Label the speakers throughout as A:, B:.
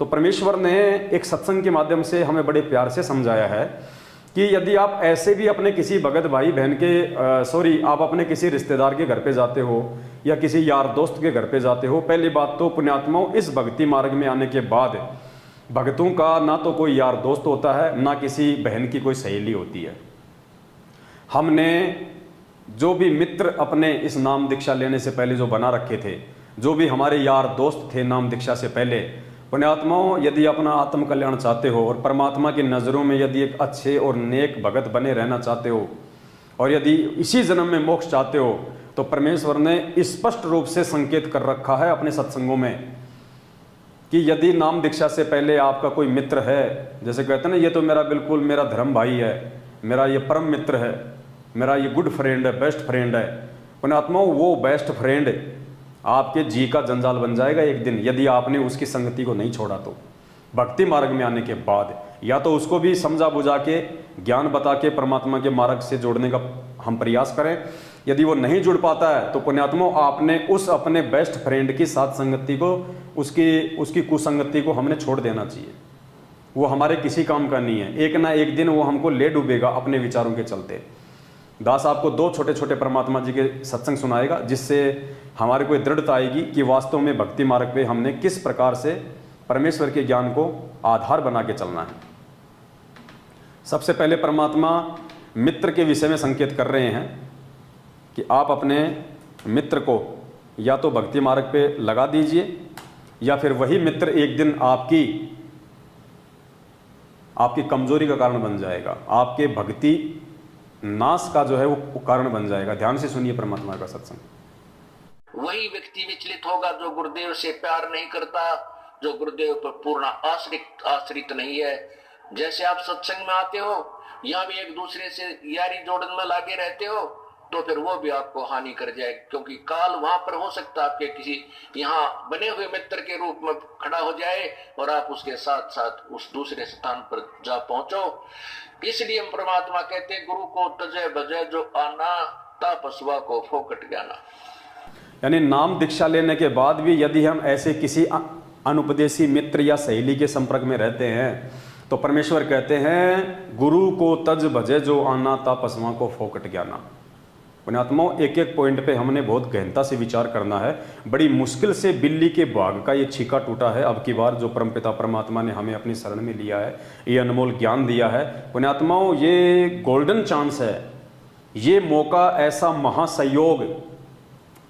A: तो परमेश्वर ने एक सत्संग के माध्यम से हमें बड़े प्यार से समझाया है कि यदि आप ऐसे भी अपने किसी भगत भाई बहन के आप अपने किसी रिश्तेदार के घर पे जाते हो या किसी यार दोस्त के घर पे जाते हो, पहली बात तो पुण्यात्माओं, इस भक्ति मार्ग में आने के बाद भक्तों का ना तो कोई यार दोस्त होता है, ना किसी बहन की कोई सहेली होती है। हमने जो भी मित्र अपने इस नाम दीक्षा लेने से पहले जो बना रखे थे, जो भी हमारे यार दोस्त थे नाम दीक्षा से पहले, पुण्यात्माओं, यदि अपना आत्म कल्याण चाहते हो और परमात्मा की नज़रों में यदि एक अच्छे और नेक भगत बने रहना चाहते हो और यदि इसी जन्म में मोक्ष चाहते हो, तो परमेश्वर ने स्पष्ट रूप से संकेत कर रखा है अपने सत्संगों में कि यदि नाम दीक्षा से पहले आपका कोई मित्र है, जैसे कहते हैं ना, ये तो मेरा बिल्कुल मेरा धर्म भाई है, मेरा ये परम मित्र है, मेरा ये गुड फ्रेंड है, बेस्ट फ्रेंड है, पुण्यात्माओं, वो बेस्ट फ्रेंड आपके जी का जंजाल बन जाएगा एक दिन, यदि आपने उसकी संगति को नहीं छोड़ा तो। भक्ति मार्ग में आने के बाद या तो उसको भी समझा बुझा के ज्ञान बता के परमात्मा के मार्ग से जोड़ने का हम प्रयास करें। यदि वो नहीं जुड़ पाता है तो पुण्यात्मा, आपने उस अपने बेस्ट फ्रेंड की साथ संगति को, उसकी कुसंगति को हमने छोड़ देना चाहिए। वो हमारे किसी काम का नहीं है। एक ना एक दिन वो हमको ले डूबेगा अपने विचारों के चलते। दास आपको दो छोटे छोटे परमात्मा जी के सत्संग सुनाएगा, जिससे हमारे को दृढ़ता आएगी कि वास्तव में भक्ति मार्ग पे हमने किस प्रकार से परमेश्वर के ज्ञान को आधार बना के चलना है। सबसे पहले परमात्मा मित्र के विषय में संकेत कर रहे हैं कि आप अपने मित्र को या तो भक्ति मार्ग पे लगा दीजिए या फिर वही मित्र एक दिन आपकी कमजोरी का कारण बन जाएगा, आपके भक्ति नाश का जो है वो कारण बन जाएगा। ध्यान से सुनिए परमात्मा का सत्संग।
B: वही व्यक्ति विचलित होगा जो गुरुदेव से प्यार नहीं करता, जो गुरुदेव पर पूर्ण आश्रित नहीं है। जैसे आप सत्संग में आते हो, यहाँ भी एक दूसरे से यारी जोड़न में लागे रहते हो, तो फिर वो भी आपको हानि कर जाए, क्योंकि काल वहां पर हो सकता है आपके किसी यहाँ बने हुए मित्र के रूप में खड़ा हो जाए और आप उसके साथ साथ उस दूसरे स्थान पर जा पहुंचो। इसलिए हम परमात्मा कहते हैं, गुरु को तजय बजय जो आना, तापसवा को फोकट ज्ञाना।
A: यानी नाम दीक्षा लेने के बाद भी यदि हम ऐसे किसी अनुपदेशी मित्र या सहेली के संपर्क में रहते हैं, तो परमेश्वर कहते हैं, गुरु को तज भजे जो आना, तापसवा को फोकट ज्ञाना। पुण्यात्माओं, एक एक पॉइंट पे हमने बहुत गहनता से विचार करना है। बड़ी मुश्किल से बिल्ली के भाग का ये छीका टूटा है अब की बार, जो परमपिता परमात्मा ने हमें अपनी शरण में लिया है, ये अनमोल ज्ञान दिया है। पुण्यात्माओं, ये गोल्डन चांस है, ये मौका, ऐसा महासंयोग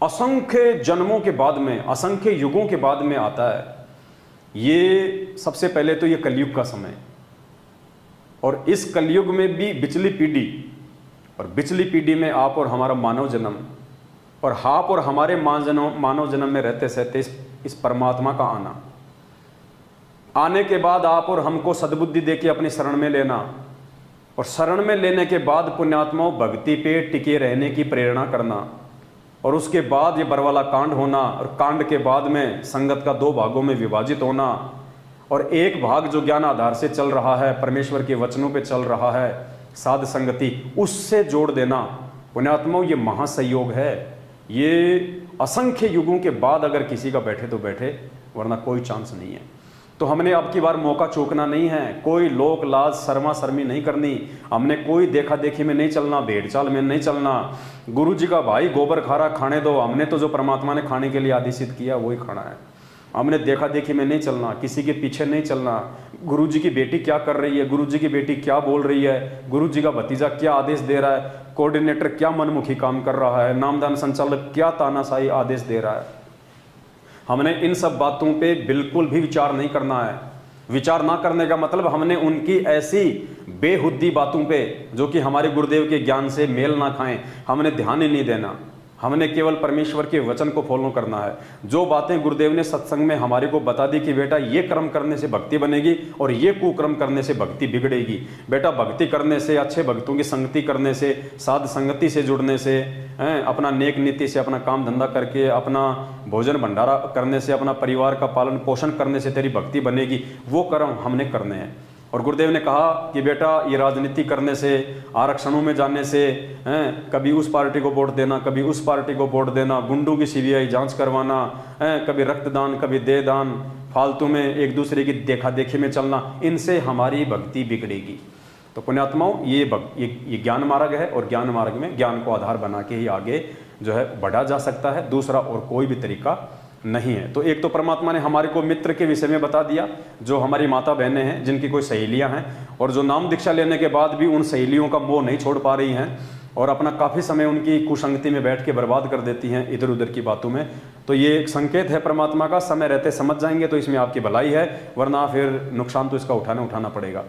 A: असंख्य जन्मों के बाद में, असंख्य युगों के बाद में आता है। ये सबसे पहले तो ये कलयुग का समय, और इस कलयुग में भी बिचली पीढ़ी, और बिचली पीढ़ी में आप और हमारा मानव जन्म, और आप और हमारे मानव जन्म में रहते सहते इस परमात्मा का आने के बाद आप और हमको सद्बुद्धि देके अपनी शरण में लेना, और शरण में लेने के बाद पुण्यात्माओं भक्ति पे टिके रहने की प्रेरणा करना, और उसके बाद ये बरवाला कांड होना, और कांड के बाद में संगत का दो भागों में विभाजित होना, और एक भाग जो ज्ञान आधार से चल रहा है, परमेश्वर के वचनों पे चल रहा है, साध संगति, उससे जोड़ देना। पुण्यात्माओं, ये महासंयोग है। ये असंख्य युगों के बाद अगर किसी का बैठे तो बैठे, वरना कोई चांस नहीं है। तो हमने अब की बार मौका चूकना नहीं है, कोई लोक लाज शर्मा शर्मी नहीं करनी, हमने कोई देखा देखी में नहीं चलना, भेड़ चाल में नहीं चलना। गुरु जी का भाई गोबर खारा खाने दो, हमने तो जो परमात्मा ने खाने के लिए आदेशित किया वही खाना है। हमने देखा देखी में नहीं चलना, किसी के पीछे नहीं चलना। गुरु जी की बेटी क्या कर रही है, गुरु जी की बेटी क्या बोल रही है, गुरु जी का भतीजा क्या आदेश दे रहा है, कोऑर्डिनेटर क्या मनमुखी काम कर रहा है, नामदान संचालक क्या तानाशाही आदेश दे रहा है, हमने इन सब बातों पे बिल्कुल भी विचार नहीं करना है। विचार ना करने का मतलब हमने उनकी ऐसी बेहुद्दी बातों पे, जो कि हमारे गुरुदेव के ज्ञान से मेल ना खाएं, हमने ध्यान ही नहीं देना। हमने केवल परमेश्वर के वचन को फॉलो करना है। जो बातें गुरुदेव ने सत्संग में हमारे को बता दी कि बेटा ये कर्म करने से भक्ति बनेगी और ये कुकर्म करने से भक्ति बिगड़ेगी। बेटा भक्ति करने से, अच्छे भक्तों की संगति करने से, साध संगति से जुड़ने से, अपना नेक नीति से, अपना काम धंधा करके, अपना भोजन भंडारा करने से, अपना परिवार का पालन पोषण करने से तेरी भक्ति बनेगी। वो कर्म हमने करने हैं। और गुरुदेव ने कहा कि बेटा ये राजनीति करने से, आरक्षणों में जाने से, कभी उस पार्टी को वोट देना, कभी उस पार्टी को वोट देना, गुंडों की सीबीआई जांच करवाना, कभी रक्तदान, कभी देहदान, फालतू में एक दूसरे की देखा देखी में चलना, इनसे हमारी भक्ति बिगड़ेगी। तो पुण्यात्माओं, ये ज्ञान मार्ग है, और ज्ञान मार्ग में ज्ञान को आधार बना के ही आगे जो है बढ़ा जा सकता है, दूसरा और कोई भी तरीका नहीं है। तो एक तो परमात्मा ने हमारे को मित्र के विषय में बता दिया, जो हमारी माता बहनें हैं, जिनकी कोई सहेलियां हैं, और जो नाम दीक्षा लेने के बाद भी उन सहेलियों का मोह नहीं छोड़ पा रही हैं, और अपना काफ़ी समय उनकी कुसंगति में बैठ के बर्बाद कर देती हैं इधर उधर की बातों में। तो ये एक संकेत है परमात्मा का, समय रहते समझ जाएंगे तो इसमें आपकी भलाई है, वरना फिर नुकसान तो इसका उठाना पड़ेगा।